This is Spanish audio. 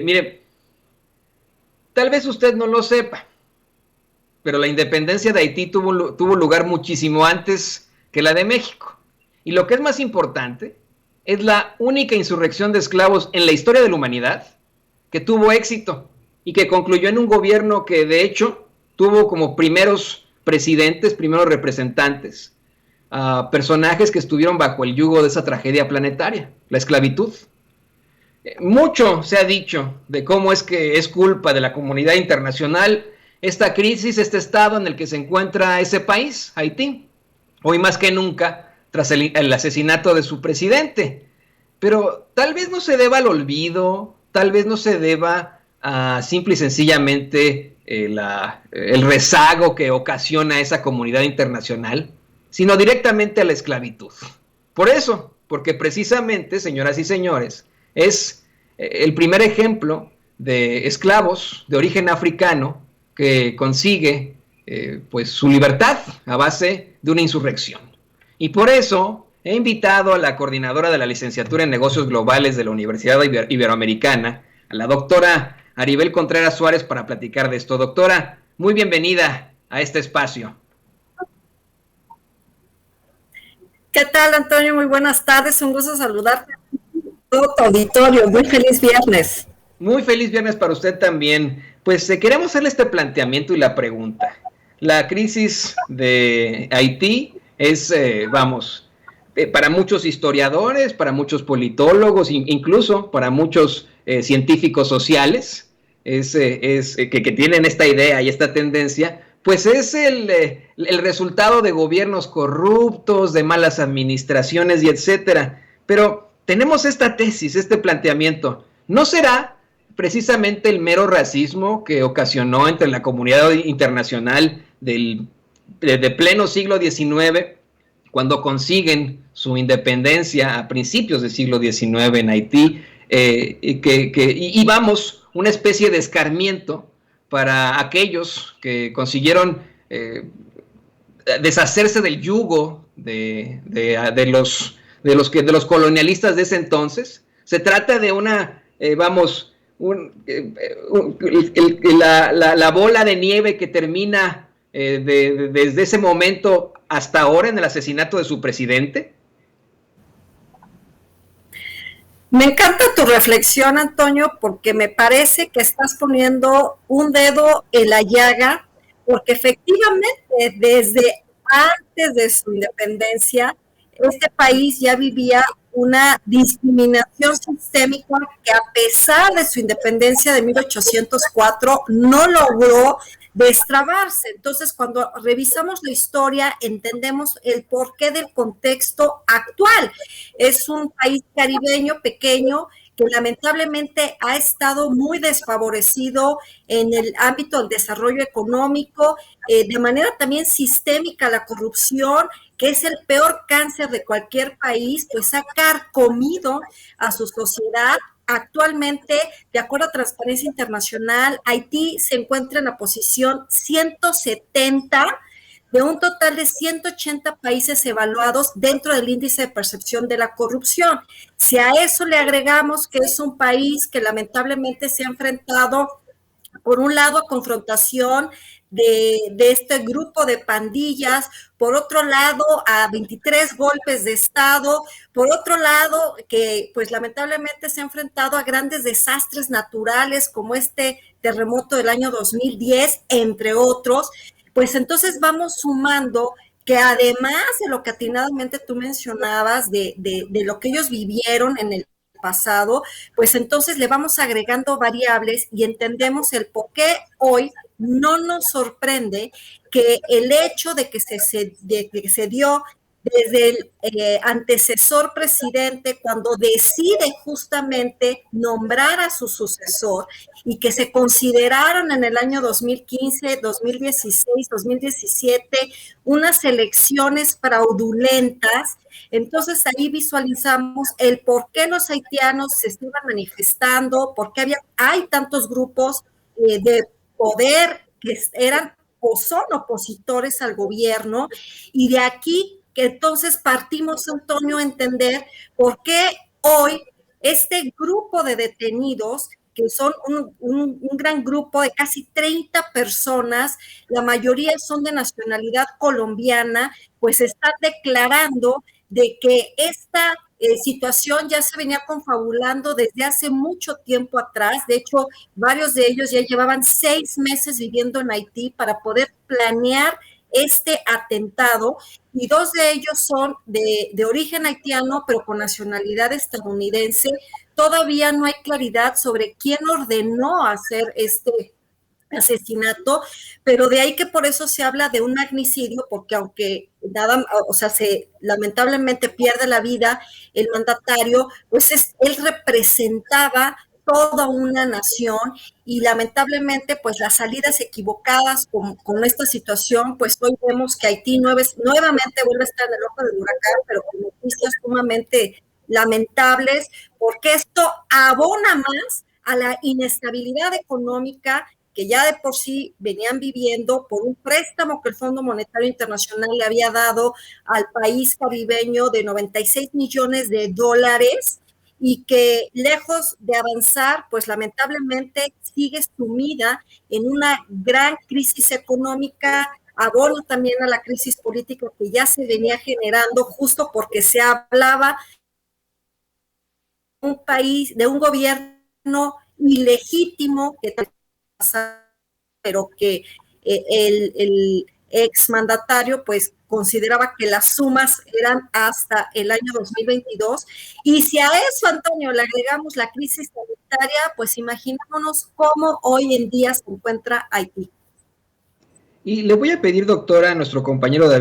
Mire, tal vez usted no lo sepa, pero la independencia de Haití tuvo lugar muchísimo antes que la de México. Y lo que es más importante, es la única insurrección de esclavos en la historia de la humanidad que tuvo éxito y que concluyó en un gobierno que de hecho tuvo como primeros presidentes, primeros representantes, personajes que estuvieron bajo el yugo de esa tragedia planetaria, la esclavitud. Mucho se ha dicho de cómo es que es culpa de la comunidad internacional esta crisis, este estado en el que se encuentra ese país, Haití, hoy más que nunca tras el asesinato de su presidente. Pero tal vez no se deba al olvido, tal vez no se deba a simple y sencillamente el rezago que ocasiona esa comunidad internacional, sino directamente a la esclavitud. Por eso, porque precisamente, señoras y señores, es el primer ejemplo de esclavos de origen africano que consigue pues su libertad a base de una insurrección. Y por eso he invitado a la coordinadora de la licenciatura en negocios globales de la Universidad Iberoamericana, a la doctora Aribel Contreras Suárez, para platicar de esto. Doctora, muy bienvenida a este espacio. ¿Qué tal, Antonio? Muy buenas tardes, un gusto saludarte. Todo tu auditorio, muy feliz viernes. Muy feliz viernes para usted también. Pues queremos hacerle este planteamiento y la pregunta. La crisis de Haití es, para muchos historiadores, para muchos politólogos, incluso para muchos científicos sociales, que tienen esta idea y esta tendencia, pues es el resultado de gobiernos corruptos, de malas administraciones y etcétera. Pero tenemos esta tesis, este planteamiento. ¿No será precisamente el mero racismo que ocasionó entre la comunidad internacional de pleno siglo XIX, cuando consiguen su independencia a principios del siglo XIX en Haití, y vamos, una especie de escarmiento para aquellos que consiguieron deshacerse del yugo de los colonialistas de ese entonces? Se trata de una, la bola de nieve que termina desde ese momento hasta ahora en el asesinato de su presidente. Me encanta tu reflexión, Antonio, porque me parece que estás poniendo un dedo en la llaga, porque efectivamente desde antes de su independencia, este país ya vivía una discriminación sistémica que a pesar de su independencia de 1804 no logró destrabarse. Entonces, cuando revisamos la historia, entendemos el porqué del contexto actual. Es un país caribeño pequeño que lamentablemente ha estado muy desfavorecido en el ámbito del desarrollo económico, de manera también sistémica la corrupción, que es el peor cáncer de cualquier país, pues ha carcomido a su sociedad. Actualmente, de acuerdo a Transparencia Internacional, Haití se encuentra en la posición 170 de un total de 180 países evaluados dentro del índice de percepción de la corrupción. Si a eso le agregamos que es un país que lamentablemente se ha enfrentado, por un lado, a confrontación de este grupo de pandillas, por otro lado, a 23 golpes de Estado, por otro lado, que pues lamentablemente se ha enfrentado a grandes desastres naturales como este terremoto del año 2010, entre otros, pues entonces vamos sumando que además de lo que atinadamente tú mencionabas, de lo que ellos vivieron en el pasado, pues entonces le vamos agregando variables y entendemos el por qué hoy no nos sorprende que el hecho de que se dio desde el antecesor presidente cuando decide justamente nombrar a su sucesor y que se consideraron en el año 2015, 2016, 2017 unas elecciones fraudulentas. Entonces ahí visualizamos el por qué los haitianos se estaban manifestando, por qué hay tantos grupos de poder que eran o son opositores al gobierno, y de aquí que entonces partimos, Antonio, a entender por qué hoy este grupo de detenidos que son un gran grupo de casi 30 personas, la mayoría son de nacionalidad colombiana, pues están declarando de que esta situación ya se venía confabulando desde hace mucho tiempo atrás. De hecho, varios de ellos ya llevaban 6 meses viviendo en Haití para poder planear este atentado, y 2 de ellos son de origen haitiano, pero con nacionalidad estadounidense. Todavía no hay claridad sobre quién ordenó hacer este asesinato, pero de ahí que por eso se habla de un magnicidio, porque aunque nada, o sea, lamentablemente pierde la vida el mandatario, pues él representaba toda una nación, y lamentablemente pues las salidas equivocadas con esta situación, pues hoy vemos que Haití nuevamente vuelve a estar en el ojo del huracán, pero con noticias sumamente lamentables, porque esto abona más a la inestabilidad económica que ya de por sí venían viviendo por un préstamo que el Fondo Monetario Internacional le había dado al país caribeño de 96 millones de dólares, y que lejos de avanzar, pues lamentablemente sigue sumida en una gran crisis económica, abona también a la crisis política que ya se venía generando, justo porque se hablaba de un país, de un gobierno ilegítimo que pero que el exmandatario pues consideraba que las sumas eran hasta el año 2022, y si a eso, Antonio, le agregamos la crisis sanitaria, pues imaginémonos cómo hoy en día se encuentra Haití. Y le voy a pedir, doctora, a nuestro compañero David